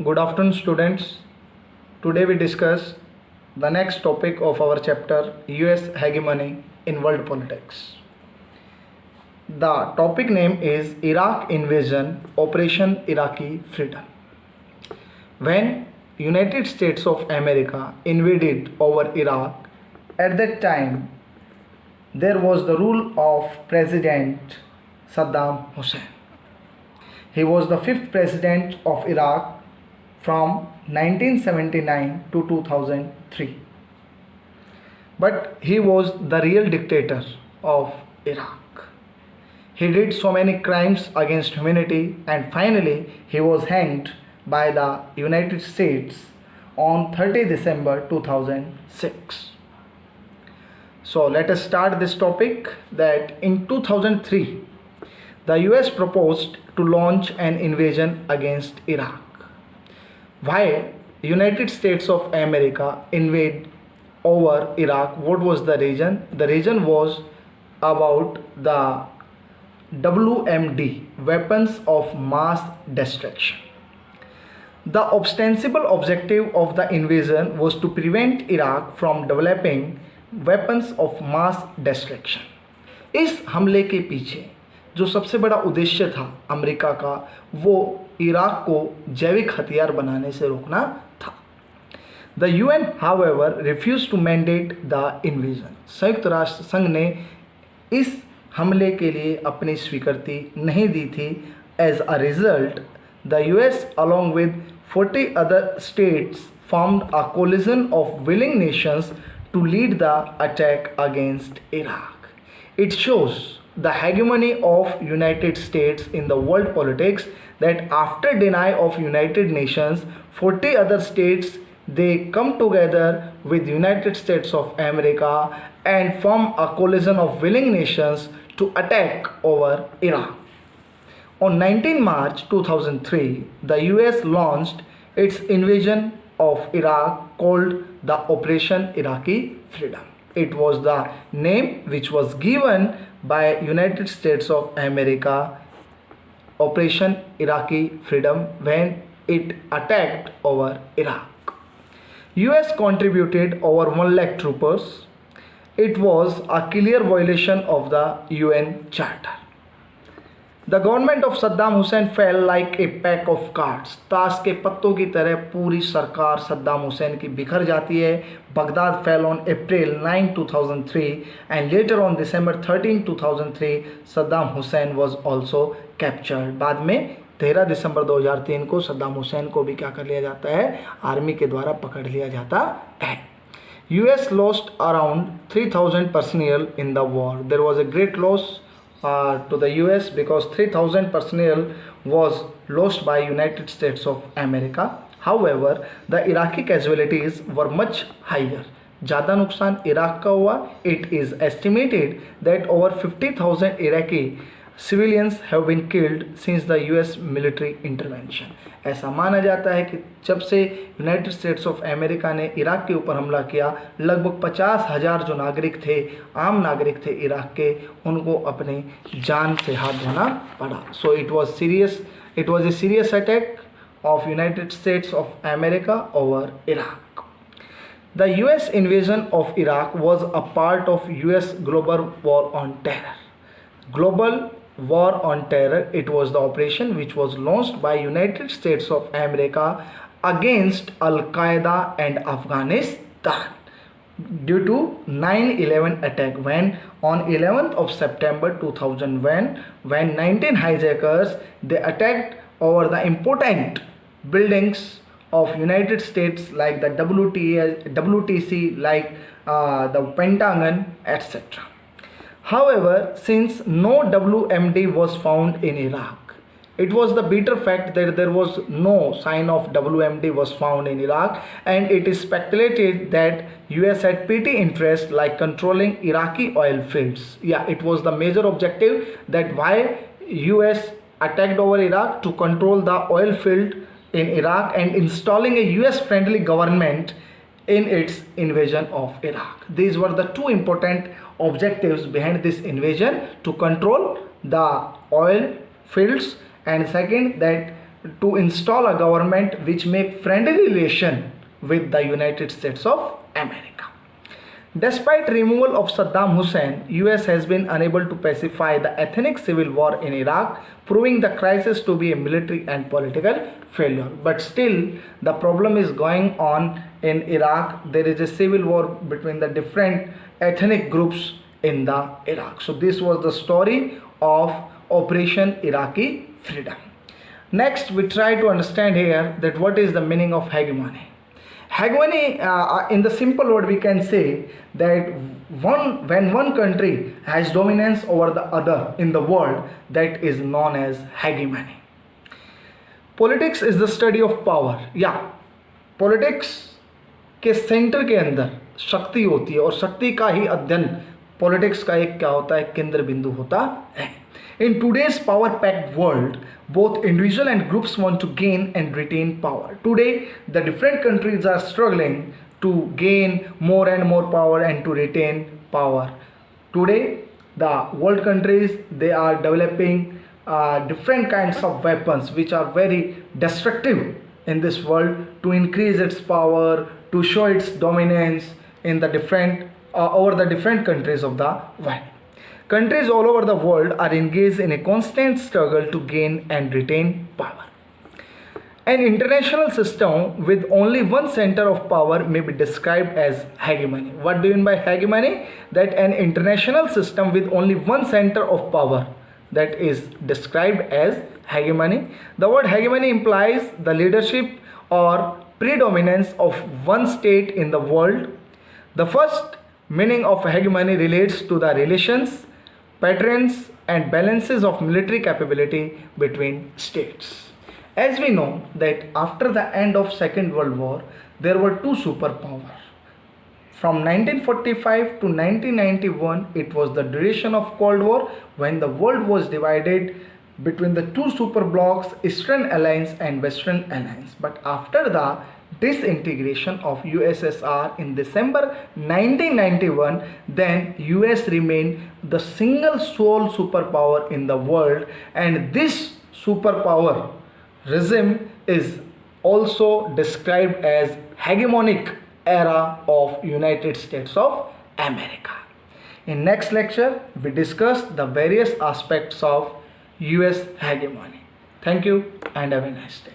Good afternoon, students. Today we discuss the next topic of our chapter US hegemony in world politics. The topic name is Iraq invasion Operation Iraqi Freedom. When United States of America invaded over Iraq, at that time there was the rule of President Saddam Hussein. He was the fifth president of Iraq from 1979 to 2003. But he was the real dictator of Iraq. He did so many crimes against humanity, and finally he was hanged by the United States on 30 December 2006. So let us start this topic that in 2003 the US proposed to launch an invasion against Iraq. Why United States of America invade over Iraq? What was the reason? The reason was about the WMD, weapons of mass destruction. The ostensible objective of the invasion was to prevent Iraq from developing weapons of mass destruction. इस हमले के पीछे जो सबसे बड़ा उद्देश्य था America का, वो इराक को जैविक हथियार बनाने से रोकना था. The UN, however, refused to mandate the invasion. संयुक्त राष्ट्र संघ ने इस हमले के लिए अपनी स्वीकृति नहीं दी थी. As a result, the US along with 40 other states formed a coalition of willing nations to lead the attack against Iraq. It shows the hegemony of United States in the world politics that after denial of United Nations, 40 other states, they come together with United States of America and form a coalition of willing nations to attack over Iraq. On 19 March 2003, the US launched its invasion of Iraq called the Operation Iraqi Freedom. It was the name which was given by United States of America, Operation Iraqi Freedom, when it attacked over Iraq. US contributed over 1 lakh troopers. It was a clear violation of the UN Charter. The government of Saddam Hussein fell like a pack of cards. ताश के पत्तों की तरह पूरी सरकार सद्दाम हुसैन की बिखर जाती है. Baghdad fell on April 9, 2003 and later on December 13, 2003 Saddam Hussein was also captured. बाद में 13 दिसंबर 2003 को सद्दाम हुसैन को भी क्या कर लिया जाता है, आर्मी के द्वारा पकड़ लिया जाता है. US lost around 3,000 personnel in the war. There was a great loss to the US because 3,000 personnel was lost by United States of America. However, the Iraqi casualties were much higher. ज़्यादा नुकसान Iraq का हुआ. It is estimated that over 50,000 Iraqi civilians have been killed since the US military intervention. ऐसा माना जाता है कि जब से यूनाइटेड स्टेट्स ऑफ अमेरिका ने इराक के ऊपर हमला किया, लगभग 50,000 जो नागरिक थे, आम नागरिक थे इराक के, उनको अपने जान से हाथ धोना पड़ा. So it was a serious attack of United States of America over Iraq. The US invasion of Iraq was a part of US global war on terror. Global war on terror, it was the operation which was launched by United States of America against Al-Qaeda and Afghanistan due to 9/11 attack, when on 11th of September 2001 when 19 hijackers they attacked over the important buildings of United States like the WTC, like the Pentagon, etc. However, since no WMD was found in Iraq, it was the bitter fact that there was no sign of WMD was found in Iraq, and it is speculated that US had petty interest like controlling Iraqi oil fields. Yeah, it was the major objective that why US attacked over Iraq, to control the oil field in Iraq and installing a US friendly government in its invasion of Iraq. These were the two important objectives behind this invasion: to control the oil fields, and second, that to install a government which make friendly relation with the United States of America. Despite removal of Saddam Hussein, US has been unable to pacify the ethnic civil war in Iraq, proving the crisis to be a military and political failure. But still, the problem is going on in Iraq. There is a civil war between the different ethnic groups in the Iraq. So this was the story of Operation Iraqi Freedom. Next, we try to understand here that what is the meaning of hegemony. Hegemony, in the simple word, we can say that when one country has dominance over the other in the world, that is known as hegemony. Politics is the study of power. Politics के centre के अंदर शक्ति होती है और शक्ति का ही अध्ययन पॉलिटिक्स का एक क्या होता है, केंद्र बिंदु होता है. In today's power-packed world, both individual and groups want to gain and retain power. Today, the different countries are struggling to gain more and more power and to retain power. Today, the world countries, they are developing different kinds of weapons which are very destructive in this world to increase its power, to show its dominance in the different over the different countries of the world. Countries all over the world are engaged in a constant struggle to gain and retain power. An international system with only one center of power may be described as hegemony. What do you mean by hegemony? That an international system with only one center of power, that is described as hegemony. The word hegemony implies the leadership or predominance of one state in the world. The first meaning of hegemony relates to the relations, patterns and balances of military capability between states. As we know that after the end of Second World War, there were two superpowers. From 1945 to 1991, it was the duration of Cold War when the world was divided between the two superblocks, Eastern Alliance and Western Alliance. But after the disintegration of USSR in December 1991, then US remained the single sole superpower in the world, and this superpower regime is also described as hegemonic era of United States of America. In next lecture, we discuss the various aspects of US hegemony. Thank you and have a nice day.